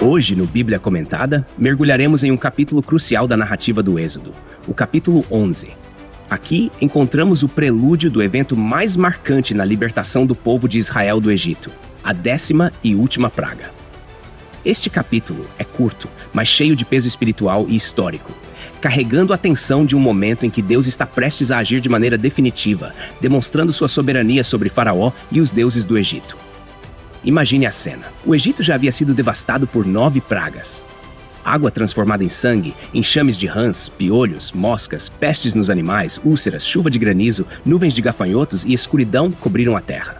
Hoje, no Bíblia Comentada, mergulharemos em um capítulo crucial da narrativa do Êxodo, o capítulo 11. Aqui encontramos o prelúdio do evento mais marcante na libertação do povo de Israel do Egito, a 10ª e última praga. Este capítulo é curto, mas cheio de peso espiritual e histórico, carregando a tensão de um momento em que Deus está prestes a agir de maneira definitiva, demonstrando sua soberania sobre Faraó e os deuses do Egito. Imagine a cena. O Egito já havia sido devastado por 9 pragas. Água transformada em sangue, enxames de rãs, piolhos, moscas, pestes nos animais, úlceras, chuva de granizo, nuvens de gafanhotos e escuridão cobriram a terra.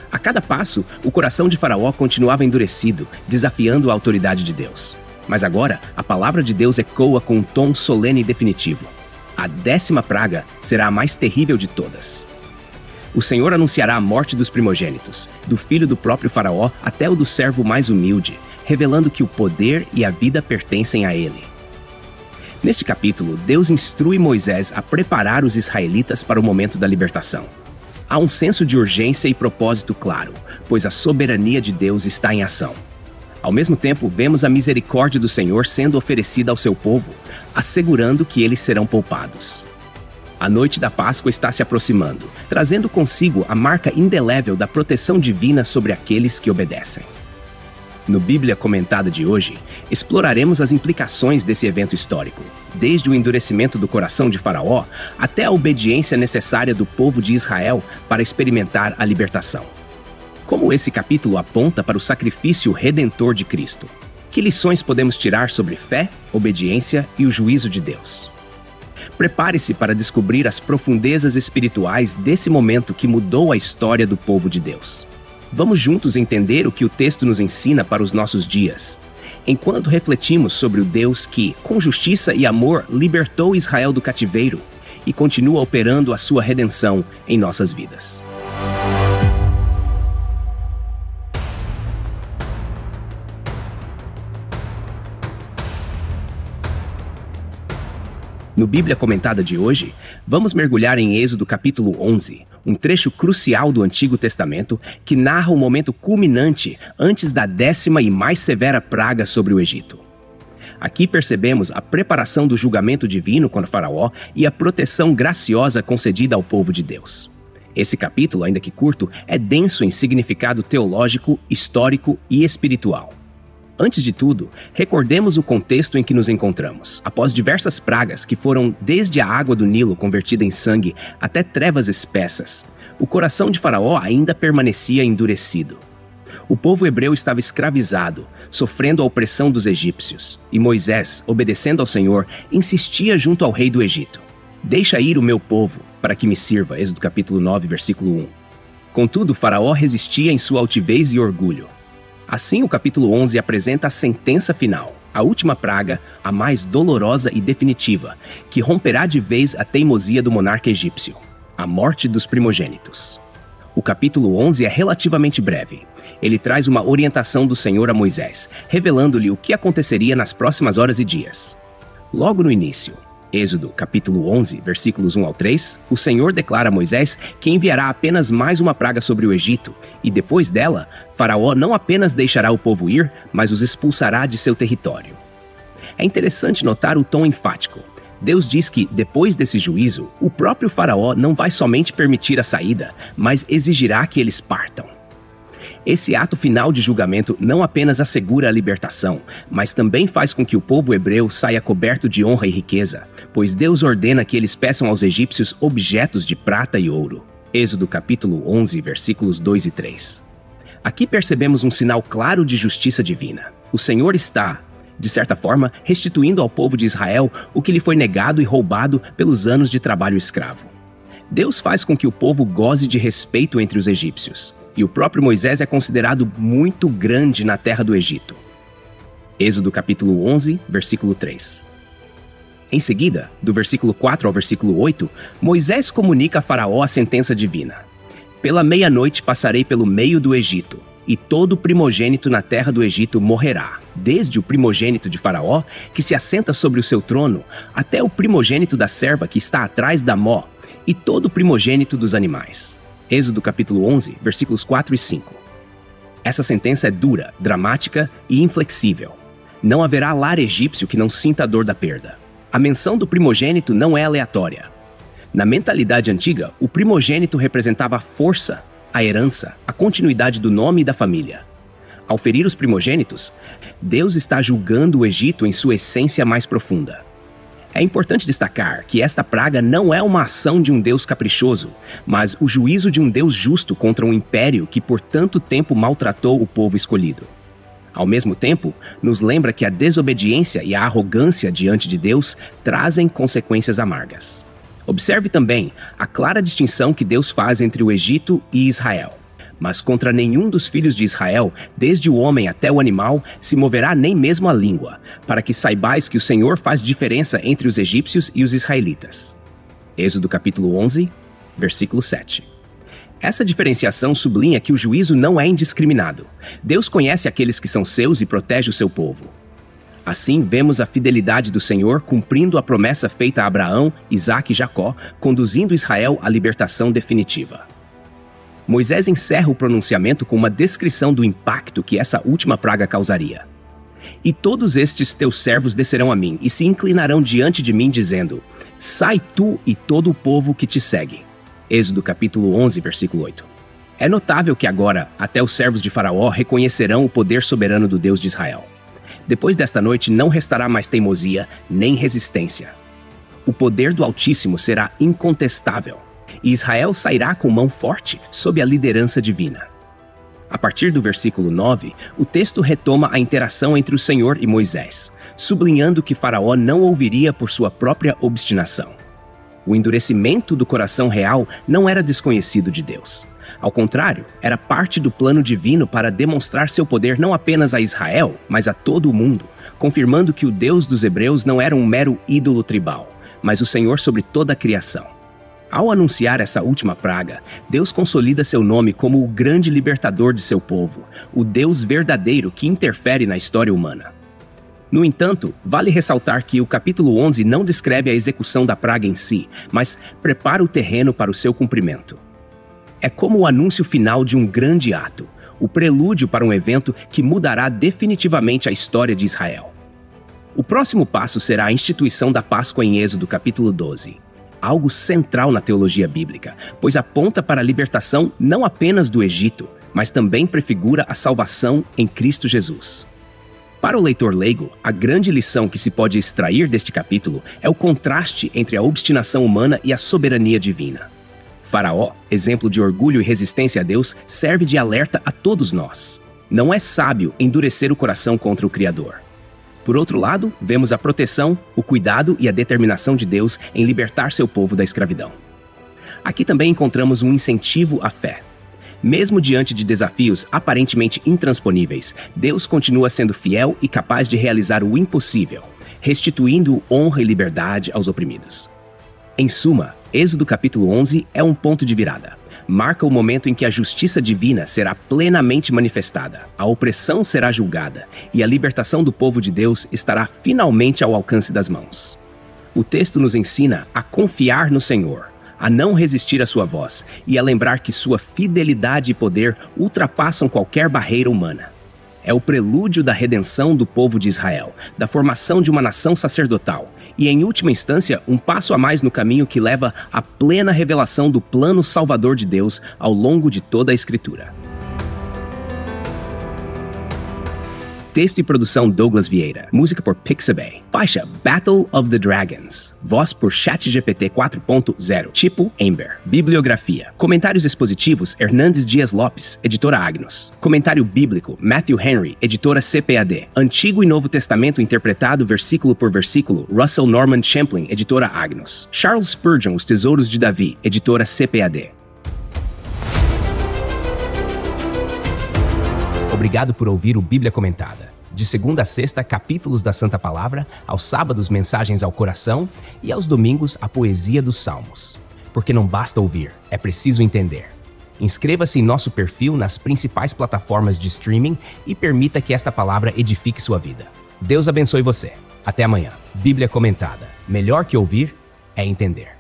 A cada passo, o coração de Faraó continuava endurecido, desafiando a autoridade de Deus. Mas agora, a palavra de Deus ecoa com um tom solene e definitivo. A 10ª praga será a mais terrível de todas. O Senhor anunciará a morte dos primogênitos, do filho do próprio Faraó até o do servo mais humilde, revelando que o poder e a vida pertencem a ele. Neste capítulo, Deus instrui Moisés a preparar os israelitas para o momento da libertação. Há um senso de urgência e propósito claro, pois a soberania de Deus está em ação. Ao mesmo tempo, vemos a misericórdia do Senhor sendo oferecida ao seu povo, assegurando que eles serão poupados. A noite da Páscoa está se aproximando, trazendo consigo a marca indelével da proteção divina sobre aqueles que obedecem. No Bíblia Comentada de hoje, exploraremos as implicações desse evento histórico, desde o endurecimento do coração de Faraó até a obediência necessária do povo de Israel para experimentar a libertação. Como esse capítulo aponta para o sacrifício redentor de Cristo? Que lições podemos tirar sobre fé, obediência e o juízo de Deus? Prepare-se para descobrir as profundezas espirituais desse momento que mudou a história do povo de Deus. Vamos juntos entender o que o texto nos ensina para os nossos dias, enquanto refletimos sobre o Deus que, com justiça e amor, libertou Israel do cativeiro e continua operando a sua redenção em nossas vidas. No Bíblia Comentada de hoje, vamos mergulhar em Êxodo capítulo 11, um trecho crucial do Antigo Testamento que narra o momento culminante antes da 10ª e mais severa praga sobre o Egito. Aqui percebemos a preparação do julgamento divino contra Faraó e a proteção graciosa concedida ao povo de Deus. Esse capítulo, ainda que curto, é denso em significado teológico, histórico e espiritual. Antes de tudo, recordemos o contexto em que nos encontramos. Após diversas pragas que foram desde a água do Nilo convertida em sangue até trevas espessas, o coração de Faraó ainda permanecia endurecido. O povo hebreu estava escravizado, sofrendo a opressão dos egípcios, e Moisés, obedecendo ao Senhor, insistia junto ao rei do Egito. "Deixa ir o meu povo, para que me sirva", Êxodo capítulo 9, versículo 1. Contudo, Faraó resistia em sua altivez e orgulho. Assim, o capítulo 11 apresenta a sentença final, a última praga, a mais dolorosa e definitiva, que romperá de vez a teimosia do monarca egípcio, a morte dos primogênitos. O capítulo 11 é relativamente breve. Ele traz uma orientação do Senhor a Moisés, revelando-lhe o que aconteceria nas próximas horas e dias. Logo no início, Êxodo capítulo 11, versículos 1 ao 3, o Senhor declara a Moisés que enviará apenas mais uma praga sobre o Egito, e depois dela, Faraó não apenas deixará o povo ir, mas os expulsará de seu território. É interessante notar o tom enfático. Deus diz que, depois desse juízo, o próprio Faraó não vai somente permitir a saída, mas exigirá que eles partam. Esse ato final de julgamento não apenas assegura a libertação, mas também faz com que o povo hebreu saia coberto de honra e riqueza, pois Deus ordena que eles peçam aos egípcios objetos de prata e ouro. Êxodo capítulo 11, versículos 2 e 3. Aqui percebemos um sinal claro de justiça divina. O Senhor está, de certa forma, restituindo ao povo de Israel o que lhe foi negado e roubado pelos anos de trabalho escravo. Deus faz com que o povo goze de respeito entre os egípcios, e o próprio Moisés é considerado muito grande na terra do Egito. Êxodo capítulo 11, versículo 3. Em seguida, do versículo 4 ao versículo 8, Moisés comunica a Faraó a sentença divina. "Pela meia-noite passarei pelo meio do Egito, e todo primogênito na terra do Egito morrerá, desde o primogênito de Faraó, que se assenta sobre o seu trono, até o primogênito da serva que está atrás da mó, e todo primogênito dos animais." Êxodo capítulo 11, versículos 4 e 5. Essa sentença é dura, dramática e inflexível. Não haverá lar egípcio que não sinta a dor da perda. A menção do primogênito não é aleatória. Na mentalidade antiga, o primogênito representava a força, a herança, a continuidade do nome e da família. Ao ferir os primogênitos, Deus está julgando o Egito em sua essência mais profunda. É importante destacar que esta praga não é uma ação de um Deus caprichoso, mas o juízo de um Deus justo contra um império que por tanto tempo maltratou o povo escolhido. Ao mesmo tempo, nos lembra que a desobediência e a arrogância diante de Deus trazem consequências amargas. Observe também a clara distinção que Deus faz entre o Egito e Israel. Mas contra nenhum dos filhos de Israel, desde o homem até o animal, se moverá nem mesmo a língua, para que saibais que o Senhor faz diferença entre os egípcios e os israelitas. Êxodo capítulo 11, versículo 7. Essa diferenciação sublinha que o juízo não é indiscriminado. Deus conhece aqueles que são seus e protege o seu povo. Assim, vemos a fidelidade do Senhor cumprindo a promessa feita a Abraão, Isaque e Jacó, conduzindo Israel à libertação definitiva. Moisés encerra o pronunciamento com uma descrição do impacto que essa última praga causaria. E todos estes teus servos descerão a mim e se inclinarão diante de mim, dizendo: Sai tu e todo o povo que te segue. Êxodo capítulo 11, versículo 8. É notável que agora até os servos de Faraó reconhecerão o poder soberano do Deus de Israel. Depois desta noite não restará mais teimosia nem resistência. O poder do Altíssimo será incontestável. E Israel sairá com mão forte sob a liderança divina. A partir do versículo 9, o texto retoma a interação entre o Senhor e Moisés, sublinhando que Faraó não ouviria por sua própria obstinação. O endurecimento do coração real não era desconhecido de Deus. Ao contrário, era parte do plano divino para demonstrar seu poder não apenas a Israel, mas a todo o mundo, confirmando que o Deus dos hebreus não era um mero ídolo tribal, mas o Senhor sobre toda a criação. Ao anunciar essa última praga, Deus consolida seu nome como o grande libertador de seu povo, o Deus verdadeiro que interfere na história humana. No entanto, vale ressaltar que o capítulo 11 não descreve a execução da praga em si, mas prepara o terreno para o seu cumprimento. É como o anúncio final de um grande ato, o prelúdio para um evento que mudará definitivamente a história de Israel. O próximo passo será a instituição da Páscoa em Êxodo capítulo 12. Algo central na teologia bíblica, pois aponta para a libertação não apenas do Egito, mas também prefigura a salvação em Cristo Jesus. Para o leitor leigo, a grande lição que se pode extrair deste capítulo é o contraste entre a obstinação humana e a soberania divina. Faraó, exemplo de orgulho e resistência a Deus, serve de alerta a todos nós. Não é sábio endurecer o coração contra o Criador. Por outro lado, vemos a proteção, o cuidado e a determinação de Deus em libertar seu povo da escravidão. Aqui também encontramos um incentivo à fé. Mesmo diante de desafios aparentemente intransponíveis, Deus continua sendo fiel e capaz de realizar o impossível, restituindo honra e liberdade aos oprimidos. Em suma, Êxodo capítulo 11 é um ponto de virada. Marca o momento em que a justiça divina será plenamente manifestada, a opressão será julgada e a libertação do povo de Deus estará finalmente ao alcance das mãos. O texto nos ensina a confiar no Senhor, a não resistir à sua voz e a lembrar que sua fidelidade e poder ultrapassam qualquer barreira humana. É o prelúdio da redenção do povo de Israel, da formação de uma nação sacerdotal e, em última instância, um passo a mais no caminho que leva à plena revelação do plano salvador de Deus ao longo de toda a Escritura. Texto e produção Douglas Vieira. Música por Pixabay. Faixa Battle of the Dragons. Voz por ChatGPT 4.0. Tipo Ember. Bibliografia. Comentários expositivos Hernandes Dias Lopes, editora Agnus. Comentário bíblico Matthew Henry, editora CPAD. Antigo e Novo Testamento interpretado versículo por versículo Russell Norman Champlin, editora Agnus. Charles Spurgeon, Os Tesouros de Davi, editora CPAD. Obrigado por ouvir o Bíblia Comentada. De segunda a sexta, capítulos da Santa Palavra, aos sábados, mensagens ao coração e aos domingos, a poesia dos Salmos. Porque não basta ouvir, é preciso entender. Inscreva-se em nosso perfil nas principais plataformas de streaming e permita que esta palavra edifique sua vida. Deus abençoe você. Até amanhã. Bíblia Comentada. Melhor que ouvir é entender.